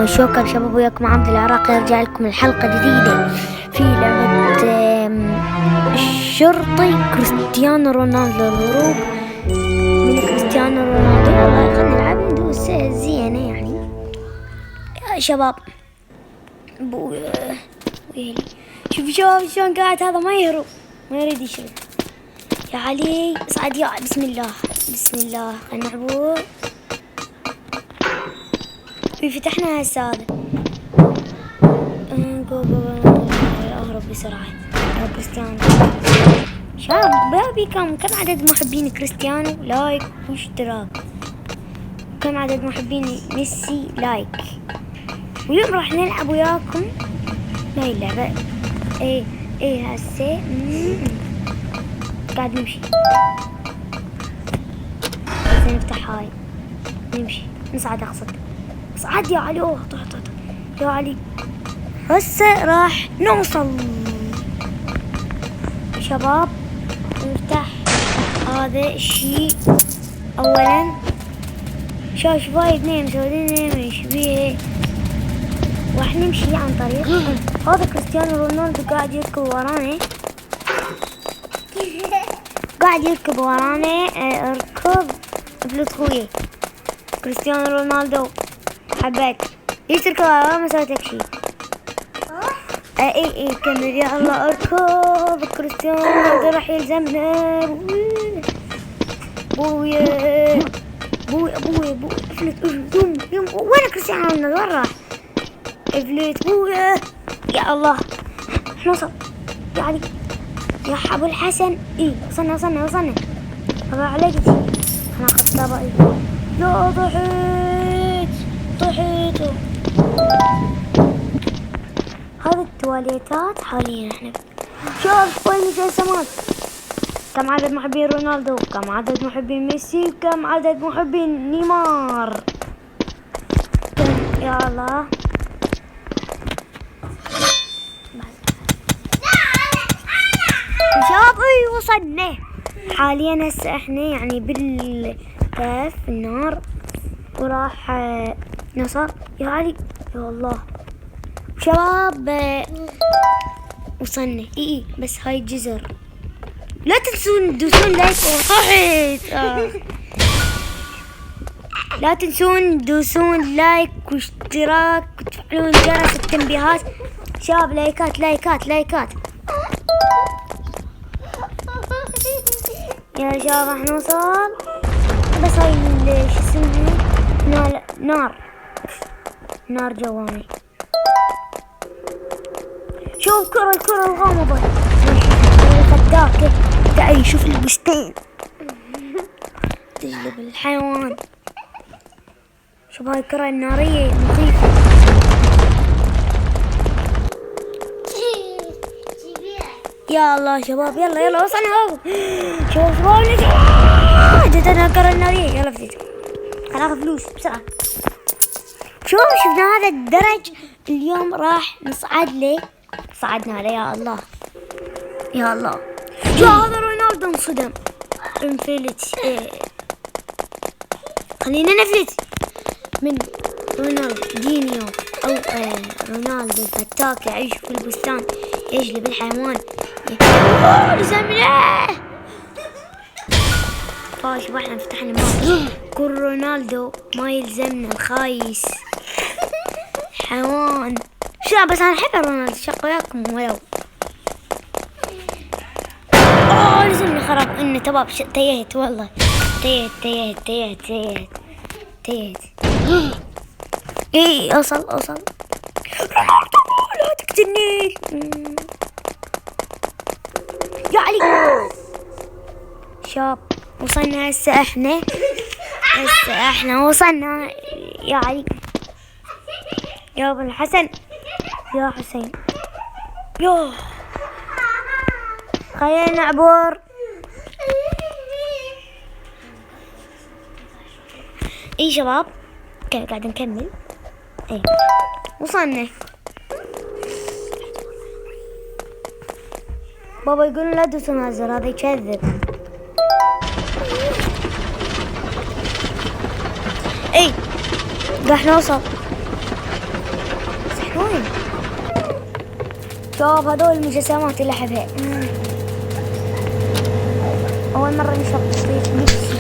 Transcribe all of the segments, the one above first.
وشكرا شباب، وياكم عبد العراقي يرجع لكم الحلقة جديدة في لعبة الشرطي كريستيانو رونالدو. الهروب من كريستيانو رونالدو. يلا خلينا نلعب ندوس زينة يعني يا شباب. ويلي شوف شباب شلون قاعد، هذا ما يهرب، ما يريد يشرب. يا علي اصعد يا بسم الله بسم الله. خلينا نعبر. فتحنا هسه هذا. اهرب بسرعة يا كريستيانو. شباب بابي كم عدد محبين كريستيانو؟ لايك واشتراك. كم عدد محبين ميسي؟ لايك. واليوم راح نلعب وياكم بهاي اللعبة. ايه هسه قاعد نمشي. هسه نفتح هاي نمشي نصعد. اقصد اصعد يا علي. اوه طح يا علي. هسه راح نوصل شباب. نفتح هذا الشيء اولا. شوف وايد نيم مسويين ايش بيه. راح نمشي عن طريق هذا كريستيانو رونالدو قاعد يركض ورانا. قاعد يركض ورانا. اركض بلطخوية كريستيانو رونالدو. حبيت ليش تركض ورانا؟ ما سويت لك شيء. اي كمل يا الله. اركض كريستيانو رونالدو راح يلزمنا. بويا افلت. يوم وين كريستيانو رونالدو؟ وين راح؟ افلت بويا يا الله. نوصل يعني يا ابو الحسن. وصلنا الله عليك. انا اخذت طبقي. يا طحيت. هذه التواليتات حاليا احنا. شوف وين مجسمات. كم عدد محبين رونالدو؟ كم عدد محبين ميسي؟ كم عدد محبين نيمار؟ يا الله. شباب وصلنا حاليا. هسه احنا يعني بالكهف النار وراح نصل. يا علي يا الله شباب. وصلنا. بس هاي الجزر. لا تنسون تدوسون لايك وطحيت. لا تنسون تدوسون لايك واشتراك وتفعلون جرس التنبيهات. شباب لايكات. يا شباب راح نوصل. بس هاي شو اسمها نار جواني. شوف الكرة الغامضة الفتاكة. تعي شوف البستان تجلب الحيوان. شوف هاي الكرة النارية مخيفة. يا الله شباب يلا وصلنا. شوف جدنا الكرة النارية. يلا فتيت خلاص فلوس بسرعة. شوف شفنا هذا الدرج. اليوم راح نصعد له. صعدنا عليه يا الله. شو هذا رونالدو انصدم. انفلت. خلينا نفلت من رونالدينيو او رونالدو الفتاك يعيش في البستان يجلب الحيوان. لزمنا فاش احنا فتحنا الماء. كل رونالدو ما يلزمنا الخايس حيوان. شو بس انا احب رونالدو. شق وياكم ولو لزمني خراب اني تباب. تيهت والله. تيهت. اوصل رونالدو لا تقتلني يا علي. شاب وصلنا. هسه احنا وصلنا يا علي. يا ابو الحسن يا حسين. خلينا نعبر. شباب قاعد نكمل. وصلنا. بابا يقول لا تدوسون الزر هذا يكذب. راح نوصل. وين؟ شوف هذول المجسمات اللي احبها. اول مرة نشوف نفسي.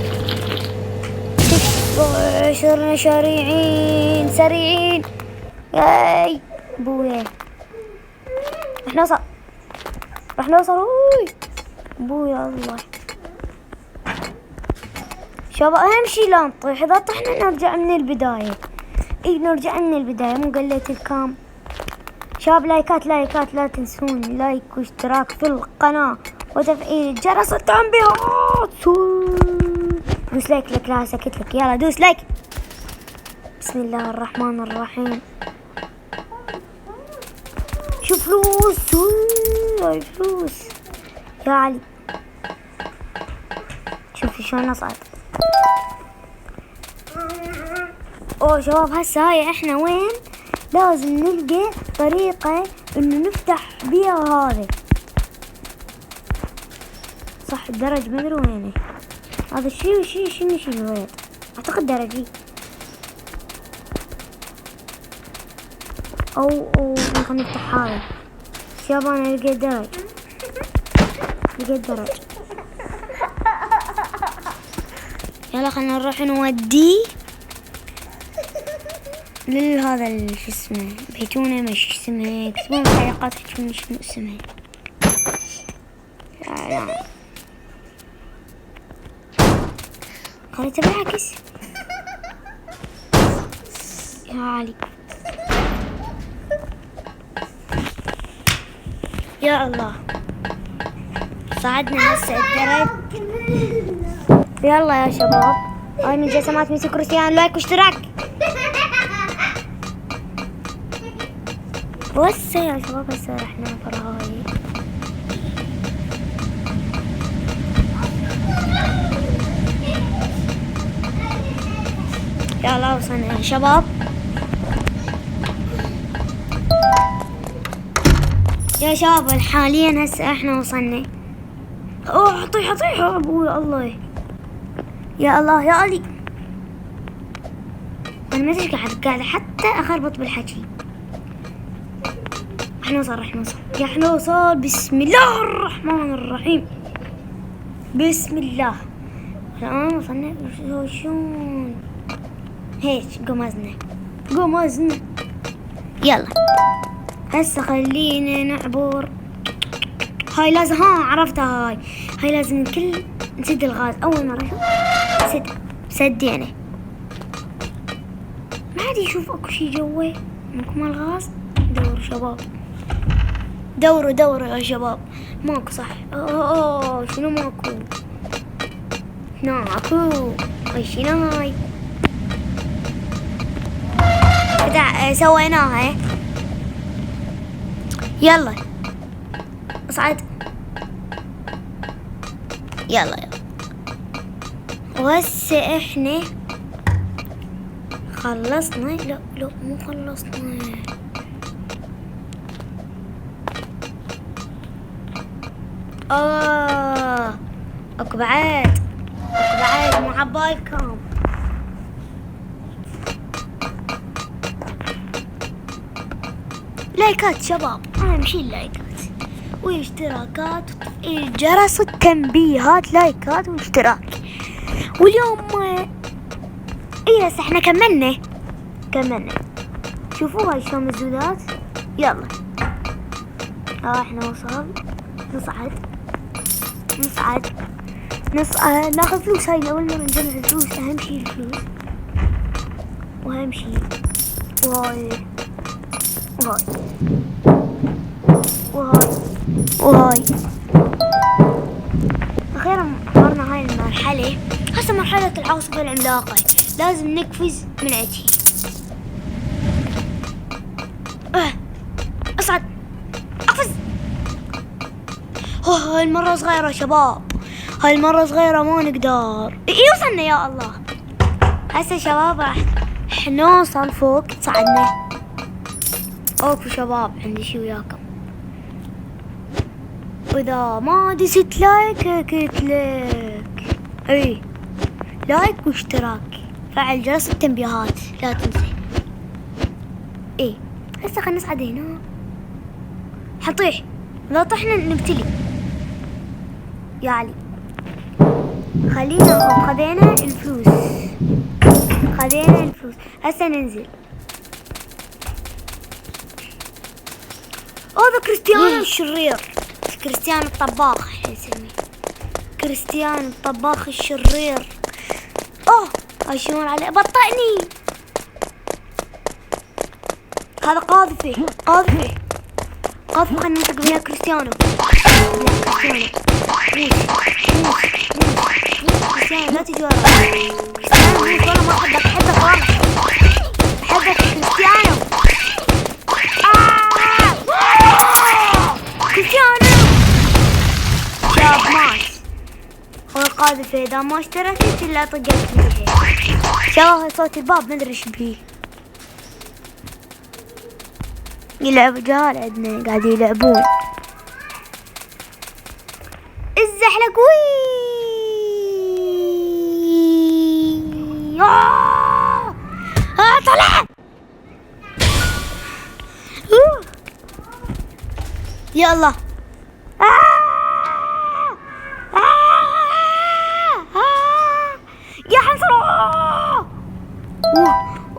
صرنا سريعين. ياي بويا رح نوصل اوي بويا الله. شباب اهم شي لا نطيح، اذا طحنا نرجع من البداية. نرجع من البداية، مو قلت الكام. شباب لايكات لا تنسون لايك واشتراك في القناة وتفعيل الجرس والتنبيهات. دوس لايك لك لا سكت لك، يلا دوس لايك. بسم الله الرحمن الرحيم. شوف فلوس يا علي. شوفي شلون نصعد. اوه شباب هسه هاي احنا وين؟ لازم نلقى طريقة انه نفتح بيها هذا. صح الدرج ما ادري وينه. هذا شنو وين؟ اعتقد درجي. او خلينا نفتح هذا. شباب انا لقيت درج. يلا خلينا نروح نوديه لهذا شو اسمه. بيتونا مش اسمها، اكتبون بالتعليقات تحكون شنو اسمها. لا خليته بالعكس يا علي. يا الله صعدنا هسه الدرج. يلا يا شباب هاي من جسمات ميسي كريستيانو. لايك واشتراك. بس يا شباب هسه رح ننطر هاي. يلا وصلنا يا شباب. يا شباب حاليا هسه احنا وصلنا. اوه اطيح يا ابوي الله. يا الله يا علي انا ما ادري قاعدة حتى اخربط بالحكي. رح نوصل. بسم الله الرحمن الرحيم. بسم الله. الان وصلنا. شلون هيك قمزنا. يلا هسه خلينا نعبر. هاي لازم عرفتها. هاي لازم الكل نسد الغاز. اول مرة اشوف سدينا. ما عاد يشوف اكو شي جوا ماكو الغاز. دوروا شباب دوروا يا شباب. ماكو صح. شنو ماكو؟ هاي شنو هاي؟ سويناها. يلا اصعد. يلا وهسه احنا خلصنا. لا مو خلصنا. اكو بعد مو عبالكم. لايكات شباب اهم شي اللايكات واشتراكات وتفعيل جرس التنبيهات. لايكات واشتراك. واليوم هسه احنا كملنا. شوفوا هاي شلون مزودات. يلا احنا وصل. نصعد ناخذ فلوس. هاي اول مرة نجمع الفلوس. اهم شي الفلوس واهم شي. وهاي اخيرا مرنا هاي المرحلة. هسه مرحلة العاصفة العملاقة. لازم نقفز من عندي. اصعد اقفز. هاي المرة صغيرة شباب. ما نقدر. وصلنا يا الله. هسه شباب راح نوصل فوق. صعدنا. اوكي شباب عندي شي وياكم. واذا ما دست لايك قلت لك لايك واشتراك. فعل جرس التنبيهات لا تنسى. هسه خلنا نصعد هنا. حطيح، لو طحنا نبتلي. يا علي خلينا ناخذ، خذينا الفلوس. هسه ننزل. هذا كريستيانو الشرير، كريستيانو الطباخ نسميه، كريستيانو الطباخ الشرير. هاي شلون عليه، بطئني. هذا قاذفه خلنا ننطق بها كريستيانو. كريستيانو لا تجي ورا. كريستيانو والله ما احبك والله. احبك كريستيانو. كريستيانو شاب مات. هو القاذفة اذا ما اشتركت الا طقت فيها. شباب صوت الباب ما ادري ايش بيه. يلعب جال عندنا قاعد يلعبون. الزحلق وي. طلع. يلا. يا حسرة.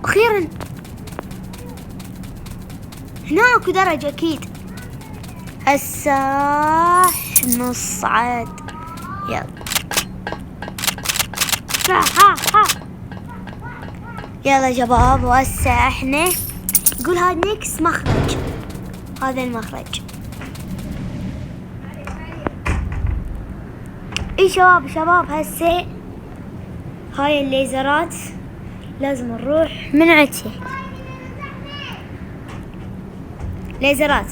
أخيرا هناك درجة أكيد. هسه نصعد. يلا. يلا شباب، وهسه احنا نقول هذا نكس مخرج. هذا المخرج. اي شباب هسه هاي الليزرات لازم نروح من عندها. ليزرات.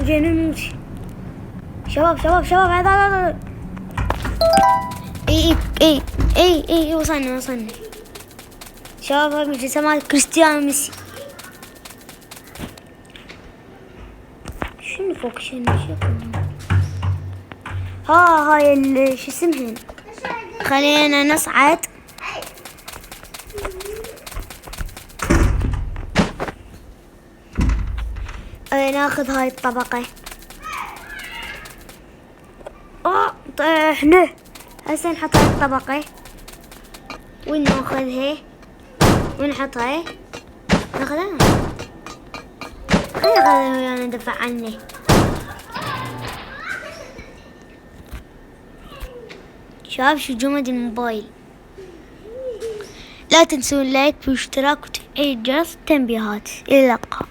جينا نموت. شباب هذا. اي وصلنا. شباب هاي مجسمات كريستيانو ميسي. شنو فوق هاي شو اسمهن. خلينا نصعد. ناخذ هاي الطبقة. طيحنا. هسه نحط هاي الطبقة وناخذها ونحطها. ناخذها. خلينا ناخذها ويانا ندفع عنه. شباب شو جمد الموبايل. لا تنسون لايك واشتراك وتفعيل جرس التنبيهات. إلى اللقاء.